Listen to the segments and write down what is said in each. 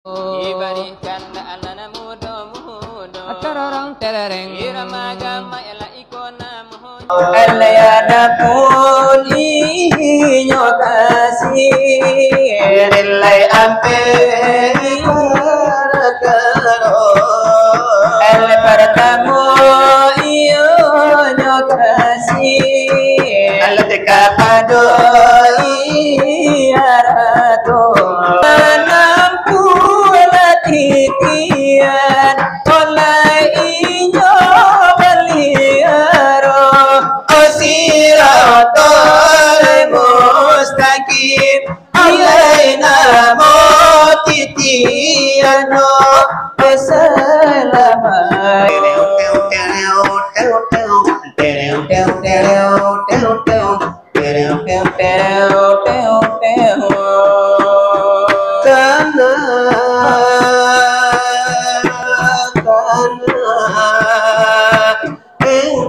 Diberikan anak muda-muda Terorong terereng irama agama ialah ikona muhun Alaya pun inyo kasih Nilai ampe karo El pertamo iyo nyo kasih El dekapado iarato Nampu latihan oleh inyo beliaro Siratal mustaqim ilaina motitiano berselamat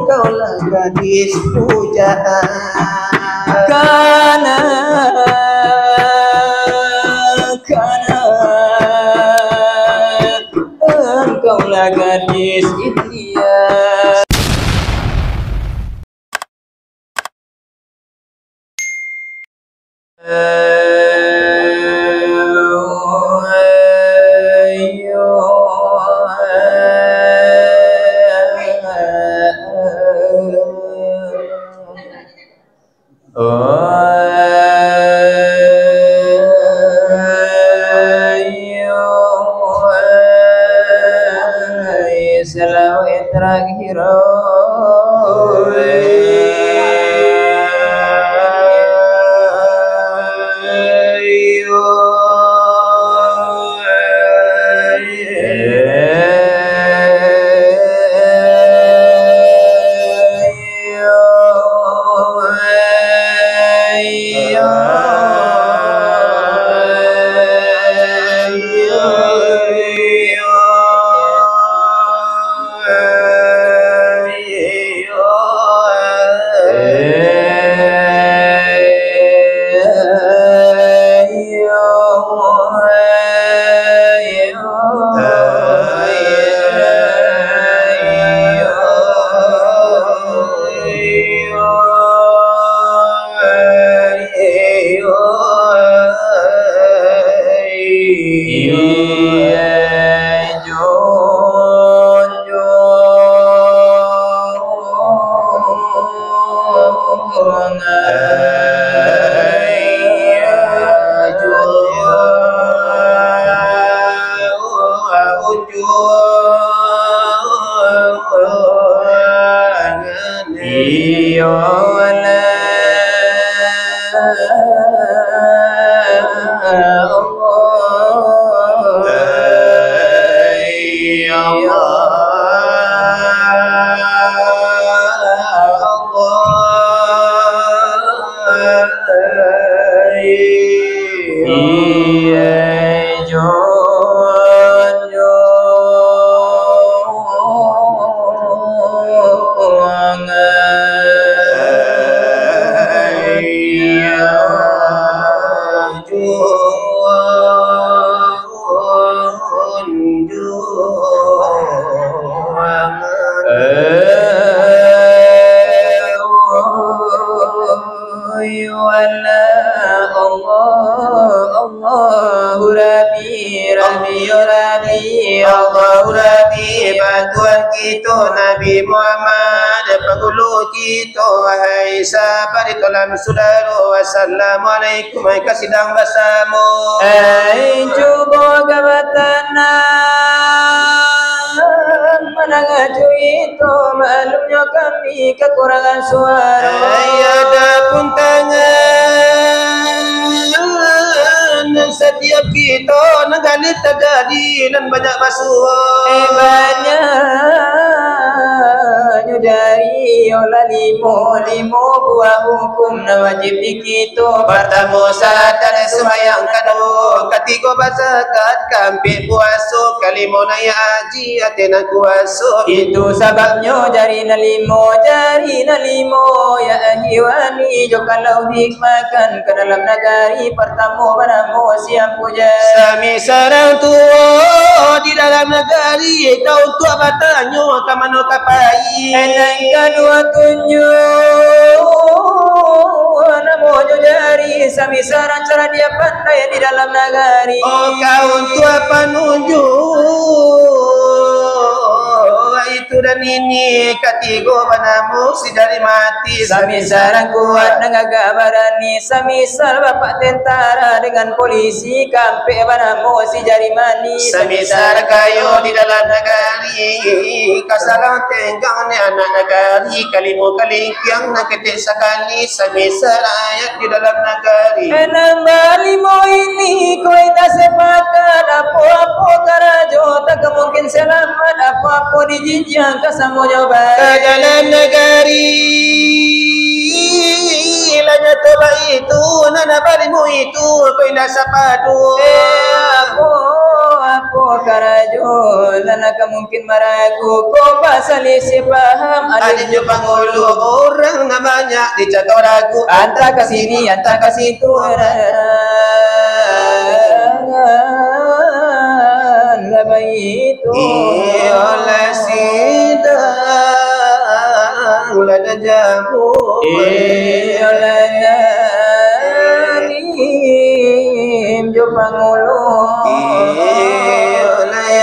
engkaulah gadis pujaan karena engkaulah gadis India. Selalu terakhir Bantuan kita Nabi Muhammad penghulu kita wahai sahabat dalam saudara wassalamualaikum kasih sedang bersama cuba gabatanan menangaju itu maklumnya kami kekurangan suara ada pun tangan setiap kita negara terjadi dan banyak basuh banyak dari olah limo buah hukum wajib kita pertama sadar sembahyang kedua ketiga berzakat kampir puasa kalimona ya aji atena kuaso. Itu sebabnya jari nalimo ya ahiwani jo kalau hikmakan ke dalam nagari pertama banamu siang puja. Sami sarang tua di dalam negeri kau tua batanya kamano kapai. Yang kedua tunjuk namo jo jari sami sarang cara dia pandai di dalam nagari. Oh kau tua penunjuk itu dan ini katigo banamu si dari mati. Sami sarang kuat nengaga barani sami sar bapak tentara dengan polisi kampe banamu si jari mani. Sami sar kayo di dalam negeri kasalang tenggang ni anak negeri kalimo kalingkiang nak ketik sekali sami sar ayat di dalam negeri. Enam limo ini kau tak sepakat apa-apa karajo tak mungkin selamat apa-apa dijinjang kesamu jawaban. Ke dalam negeri lanya toba itu nana balimu itu kau indah sapadu. Apa karajo nana mungkin maragu kau pasal isi paham Ada jo pangulu orang banyak dicatat ragu anta ke sini anta ke situ. Itu oleh sidang lada jamu oleh nalim jo pangulu oleh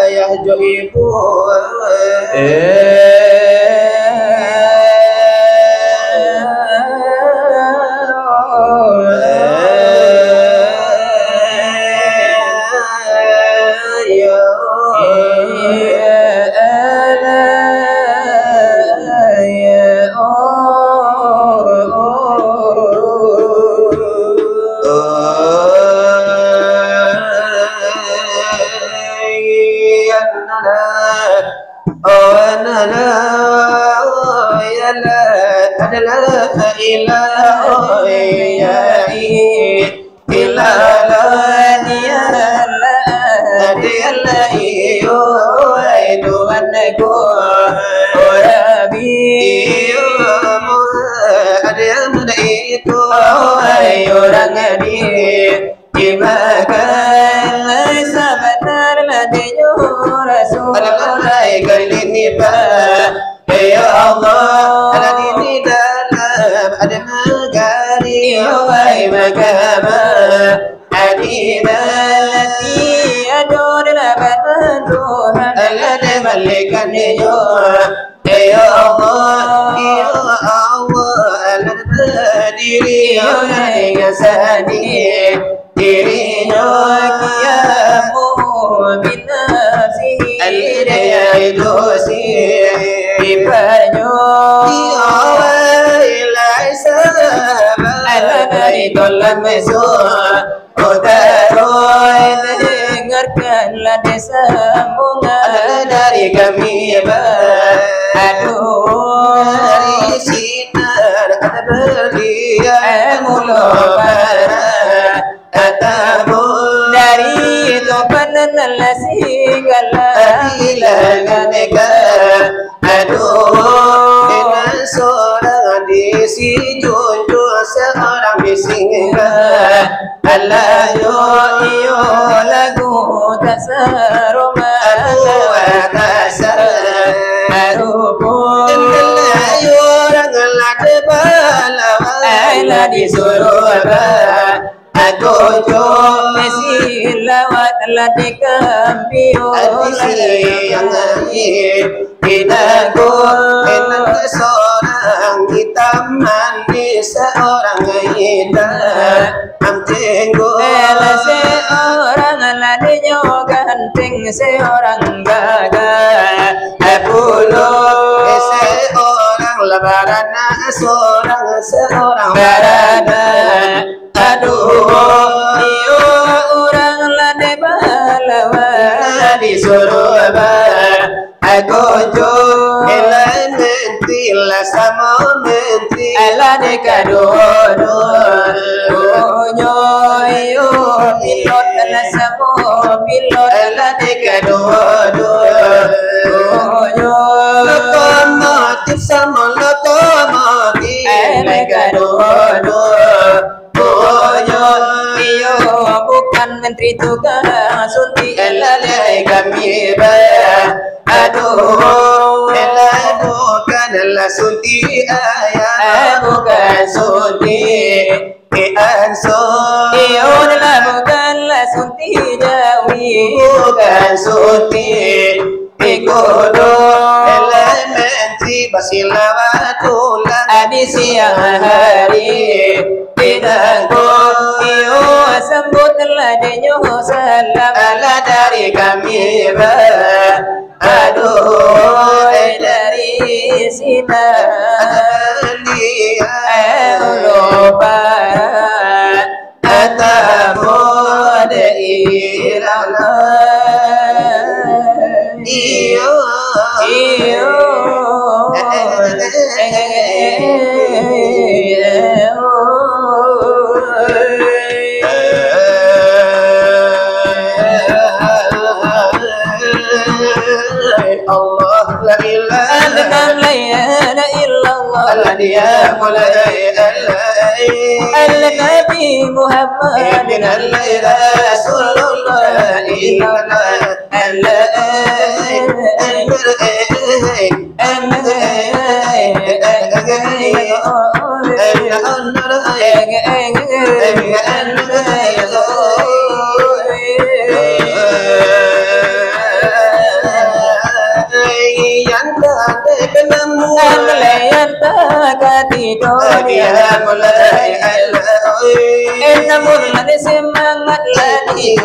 ayah jo ibu Ya Allah, ada di dalam ada negari wahai magama adina lati ador laban Tuhan alladhi malikan yo ya Allah alladhi diri yang sadi dirinya kiamu binafsihi alladhi yadusi Ibanyo ilai sabah alai tolan meso odaroy dengarkanlah sambungan dari kami aduh dari sinar kata belia mulo para atamu dari topan segala hilanganeka aduh dengan seorang di si junjung seorang bisingkan Allah yo lagu tasaroma aduh tasar arupo Allah yo orang lade balawa Allah disuruh aku jo mesilawat lade kampio yang kita enak seorang kita mandi seorang kita amtenggo seorang ladenya ganteng seorang gagah apolo seorang lebaran seorang barana aduh iyo orang lade balawa disuruh aku jo elai menti la sama menti ala de kadono onyo yo pilot la sama ko pilot Tiga dua Lokomotif sama lokomotif Tiga dua Iyo bukan menteri tukang suntik Elalai kami aduh bukanlah suntik ayam bukan suntik Iyo bukanlah suntik jawi bukan suntik Ikodo elementari basilawatulah Adi siang hari Tidakku iyo sambutlah denyo salam ala dari kami aduh dari sini lupa atamu iyo Allah la ilaha illallah al-dia mulai Al-Nabi Muhammad Rasulullah semangat lagi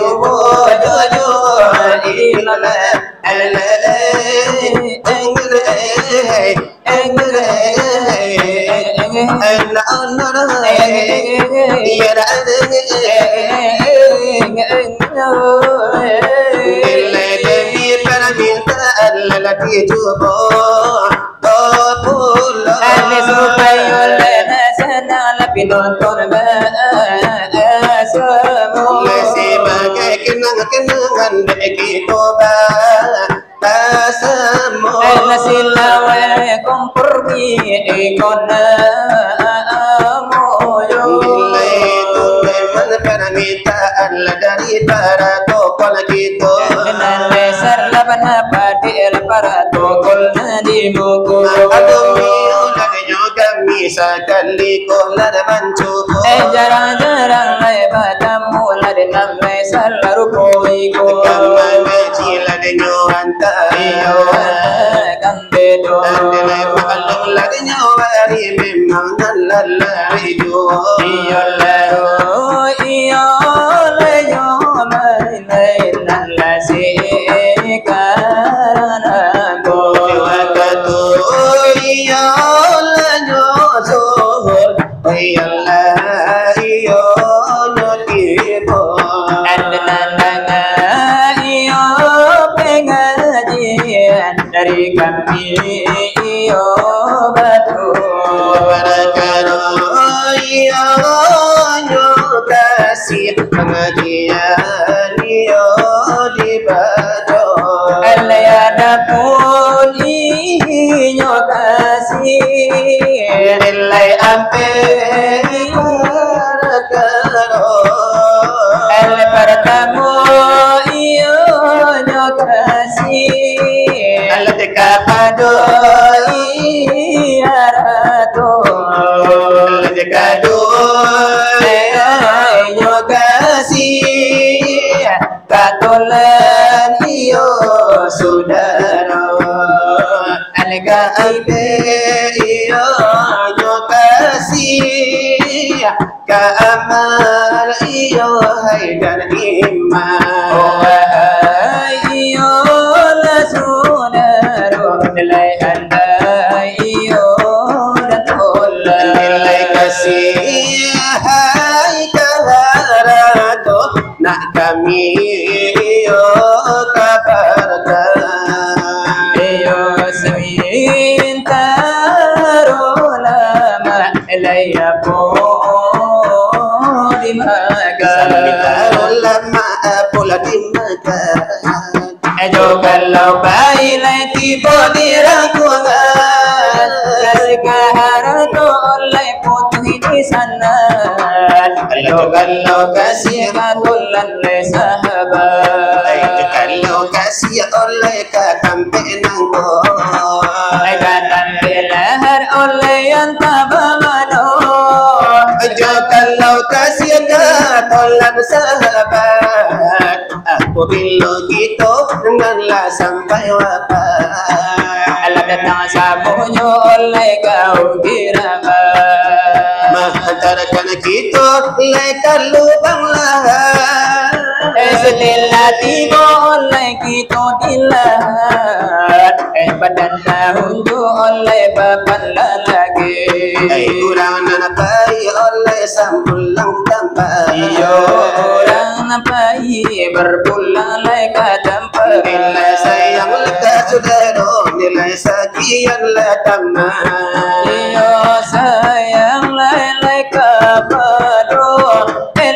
penonton sebagai kenangan begitu bahasamu nasilawe kompergi ikona moyo nilai itu memang permintaan dari para tokoh kita dengan besar laban padir para tokoh di buku kami sekali kolar mencukup jarang-jarang lebatamu ladang besar rukoi ko kami mecila denyo antayo kandedo andai maklum ladanya wari memang lalari jo iyo mai nalasi karana go waktu iyo iyo notipo andana iyo pengajian dari kami iyo batu barakano iyo nyokasi pengajian iyo di batu alayada pun iyo kasih nilai ampe el pertamo iyo nyokasi el dekapado iarato el dekado nyokasi katolan iyo saudara alga ampe iyo nyokasi ka amal iyo haidar iman iyo la saudara nilai anda iyo dan tola nilai kasih hai kaharato nak kami iyo kabarkan iyo semintaro lama elaya po di maga ulama pula kalau kasih Tulan le sahabat kalau kasih oleh katampe nangko Kadang belahar oleh yang tabamano kalau kasih tolak sahabat aku bilo gitu denganlah sampai wafat Alam datang samunyo oleh kau kiramat menghantarkan kita lekat lubang lahat Setelah tiba oleh kita dilahat badan tahun tu oleh bapan lelaki kurang napai oleh sampulang tambah orang napai berpulang leka tempat nilai sayang lekat saudara nilai sekian letama sayang leka padu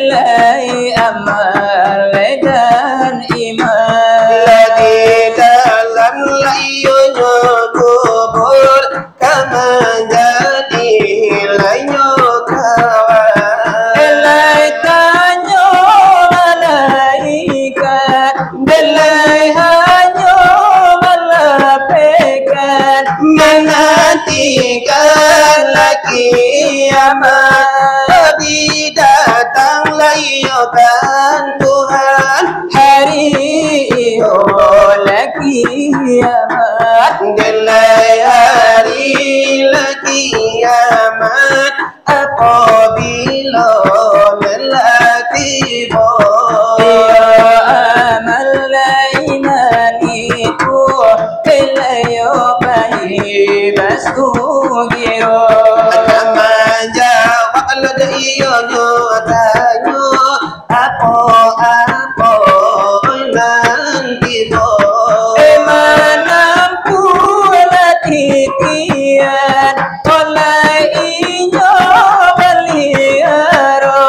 nilai amal dan iman lagi dalam layunya kubur kama jadi layunya kawan Elai tanyo malaikat Belai hanyo malapekan menantikan lagi amat datang layukan Tuhan Hari lagi kiamat Gelai hari lagi kiamat apabila melati amal lainan itu Kelayo bayi basku giro Kama jawab lada iyo nyotanyo apa nanti bo Manampu latihan oleh inyo beliaro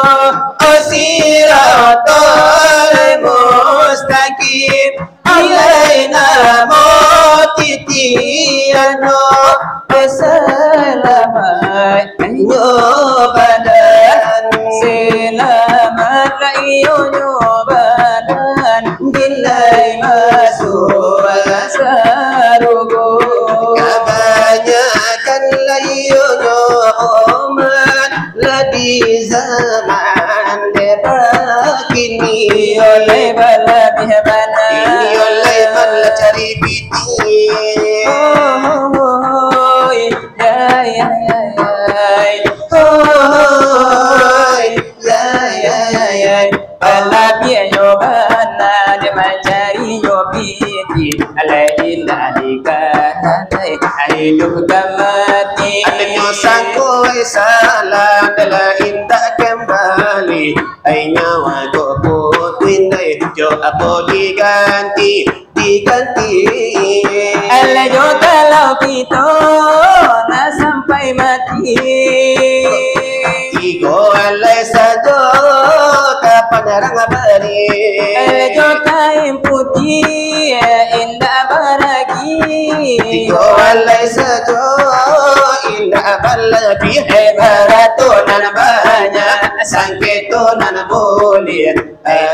Siratul mustaqim alaina motitiano Selamat badan Selamat layo badan Bilai masuk sarugo kebanyakan layunya umat ladi zaman depan kini oleh bala bihbana ini oleh bala cari piti bala biyo bana de mencari nyobiti alail alikan hidup kamati adanya sangko salah adalah indah kembali ai nyawa go putuin dai jo apa diganti Alayo kalau kita na sampai mati Tigo alai sajo kapan rang bari Alayo kain putih indah baragi Tigo alai sajo indah baladi baratunan banyak sangkitunan boleh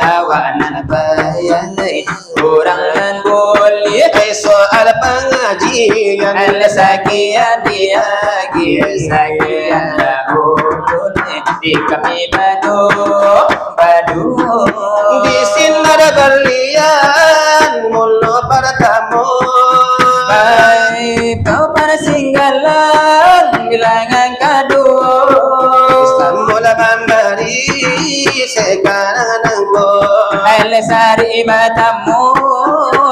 awanan bayan kurang boleh soal pengajian Al-sakian diagi sakian ulun di kami badu di sinar berlian mulu bertamu baik kau para singgalan bilangan kado Mula memberi sekarang nangko Al-sari matamu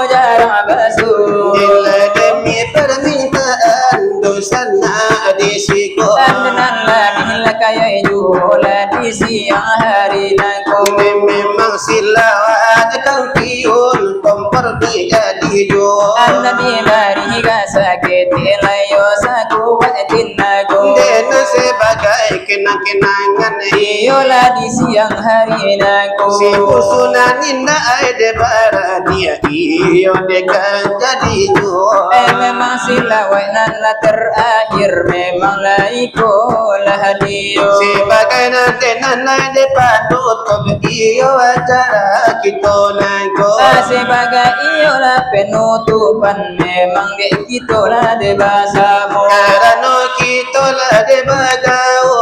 jarang basuh Bila demi permintaan dosana disiko Tandanlah bila kaya jula di siang hari nangko memang silawat kau piun kompor jadi jo Anda di mari sakit layo saku watin nago dena sebagai kenang-kenangan Iyolah di siang hari naku Si pusunan inna aide baradia iyo dekan jadi jual memang silawai nan la terakhir memanglah ikolah hadiyo sebagai nanti nanai depan tutup iyo acara kita nangko sebagai iyolah penutupan memang dek kita lah de bahasamu karena kita lah de bagao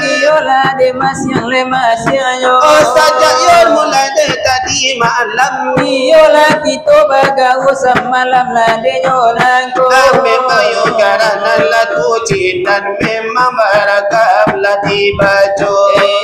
iyolah de mas yang lemas yang yo oh saja yon mulai de tadi malam iyolah kita bagao semalam lah de nyolangko memang yo karena lah tu cinta memang barakam lah di baju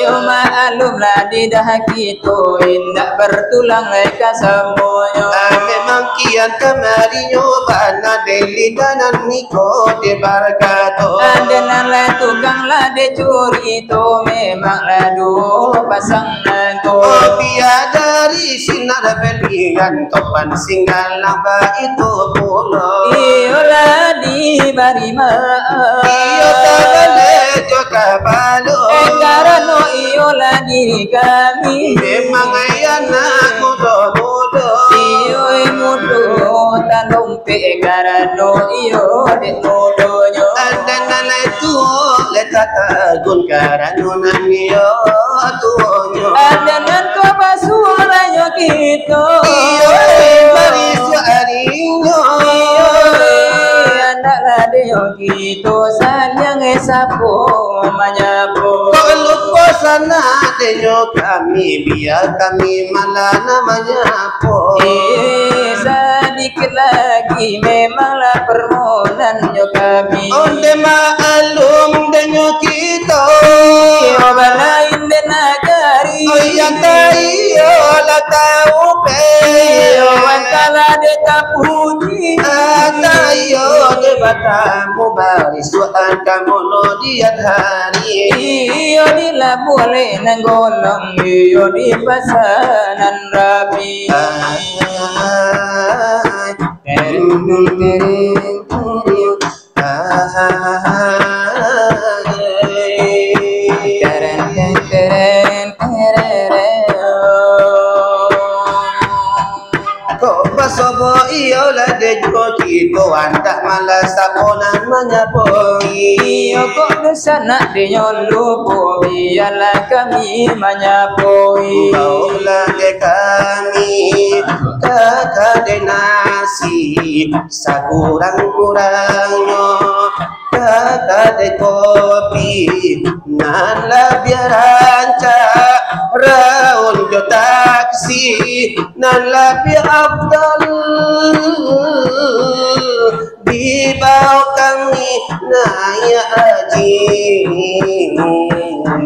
yo maklum lah di dah kita indah bertulang leka semuanya memang kian kemari nyobana deli danan niko de barakato dan lah tukang lah de curi itu memang lah dua pasang nato oh biadari sinar belian topan singgal laba itu pulau iyolah di barima iyo tabale joka balo karena iyolah diri kami memang anak muda-muda iyo mudo talung pe karena iyo de mudonya dan nalai tu letata gun karena nanyo tuonyo dengan kau basuranyo kita iyo maris arinyo anak ladeo kita sayang sapo manyapo kalau sana denyo kami biar kami malah namanya po sedikit lagi memanglah permohonannya kami onde maalum denyo kita obat lain de nagari oh yang tayo la tau pe antara de tapuji tayo de batamu baris tuan kamu no diat hari iyo dila boleh nanggolong iyo di pasanan rapi Sobo iyo la de joki ko anda malas saponan menyapo iyo kok sana de nyolupo biarlah kami menyapoi Maulah de kami kakak de nasi sakurang-kurangnya kakak de kopi nala biar rancak raun jo taksi nala biar abdal di bawah kami naya haji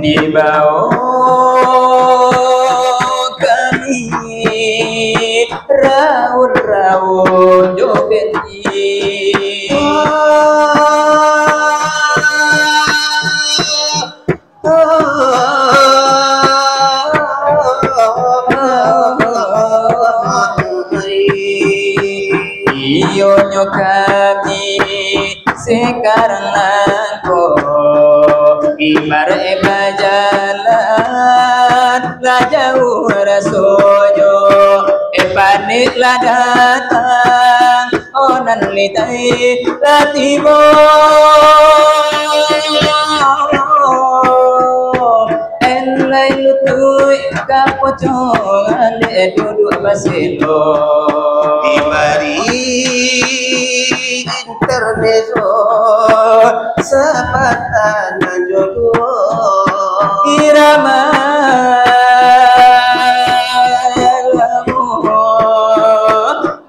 di bawah kami raun-raun joget iyo kami sekarang aku ibarat jalan lah jauh rasojo paniklah datang onan litai latibo enlai lutui kapocongan de duduk basilo di mari interneso sapatan jodoh irama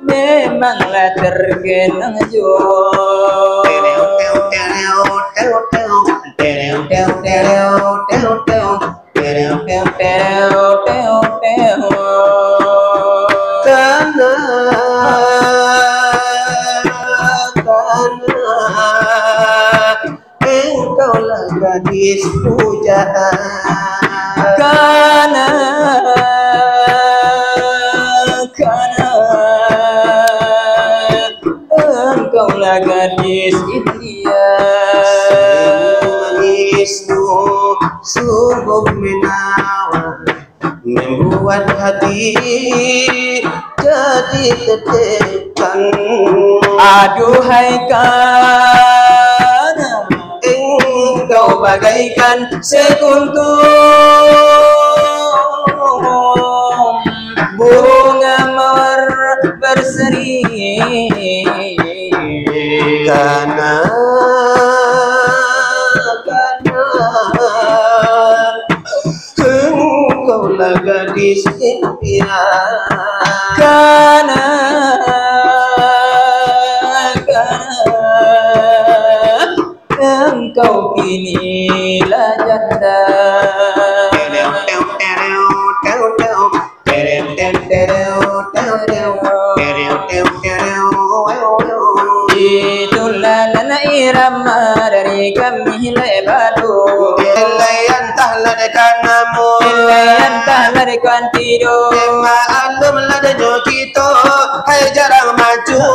memanglah tergenang jo engkau lah gadis pujaan karena engkau lah gadis India manismu sungguh menawan, membuat hati jadi tertekan. Aduhai Kana, engkau bagaikan sekuntum bunga mawar berseri. Kana engkaulah gadis impian. Kana engkau kinilah janda. Itulah nana irama dari kami lebadu. Ilayan tahla dekanamu, Ilayan tahla dekan tidur. Maalum lada jokito, hai jarang maju,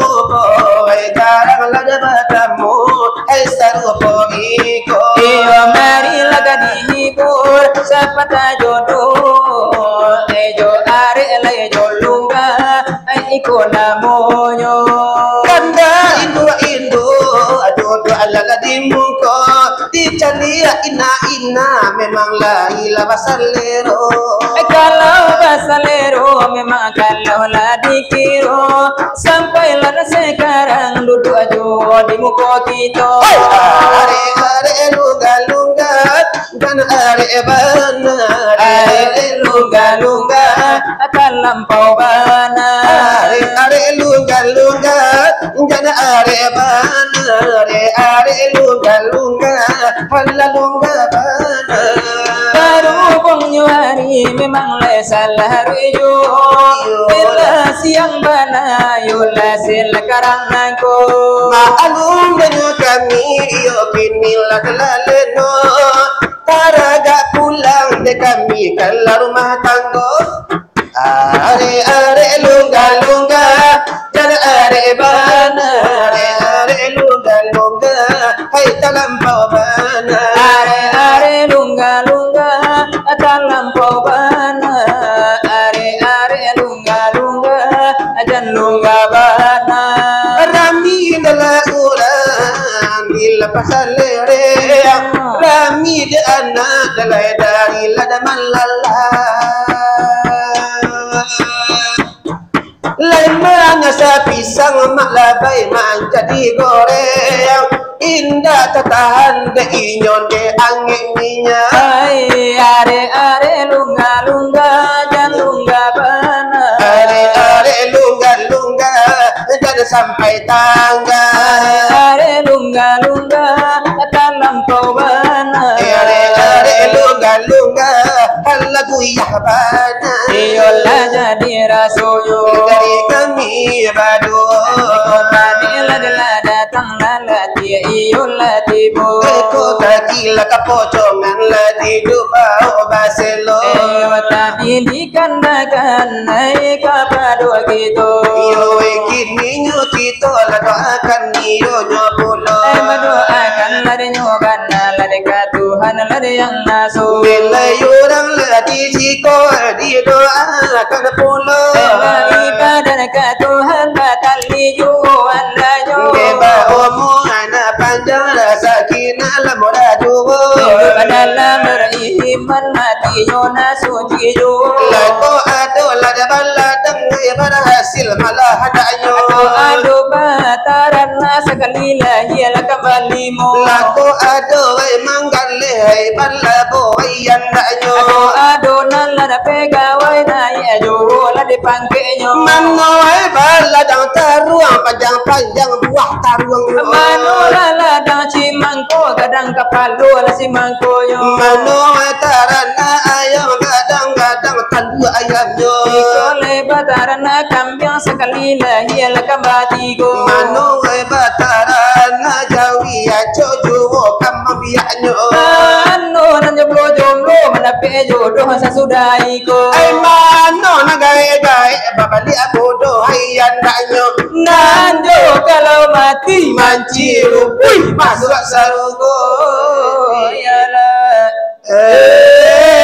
hai jarang lada bertemu, hai sarupo iko. Iyo marilah dihibur sepatah jodoh. Ejo are ejo lungga, iko namonyo. Kanda Indo, ajodo alala di muko, di calia ina memang lahila basalero. Kalau basalero memang kalau lah dikiro, sampailah sekarang duduk ajo di muka kita. Are lunga dan are benar, Are lunga akan lampau bana. are lunga dan are benar, are lunga hala lunga benar. Barubung nyuari memang le salah rujo. Bila siang bana yula silkarang nangko. Maalum dengan kami yo kini laleno, taraga pulang de kami kalau rumah tanggo. Are lunga dan are bana, are lunga hai talampau bana. Are lunga akan lampau bana. Are lunga akan lunga bana. Rami dala uran bila pasalere, Rami de anak dala dari lada malala. Lemahnya sapisang maklabai menjadi goreng, indah tertahan de inyon de angin minyak. Are lunga dan lunga bana. Are lunga dan sampai tangga. Are lunga akan lampau bana. Are lunga hala guyah bana. Iyolah jadi rasuyo dari kami badu. Kotanilah datang lalati iyolah tibo. Kota gila kapocongan lati dubao baselo. Tapi dikandakan naik kapadua gitu. Iyo kini nyutito la doakan iyo nyopulo. Berdoakan lari nyoban lari ke Tuhan lari yang nasu. Bila yurang lati siko di doakan pulo. Ibadah ke Tuhan batal dijual lajo. Beba omu anak panjang rasa kina lamora juwo. Dalam beriman mati Yona suci ju. Lako ado lada baladang berhasil malah hadanya. Ado bataran sekali lagi kembali mo. Lako ado manggale balabo yang daknya. Ado nala pegawai naik ajo la dipangkenyo. Manoy baladang taruang panjang buah taruang. Manola ladang cimangko gadang kapalu la si mangko yo. Manoy tarana ayam gadang talu ayamnya. Ikole bataran kambiang sekali lagi kembali go. Manoy batarana jawi ajo juwo kambiaknya. Mano nanya bro jomblo menape jodoh sasudai ko. Ay mano nagay babali abodo hayan daknya. Nanjo kalau mati Manciru masuk sarugo. Iyalah Eh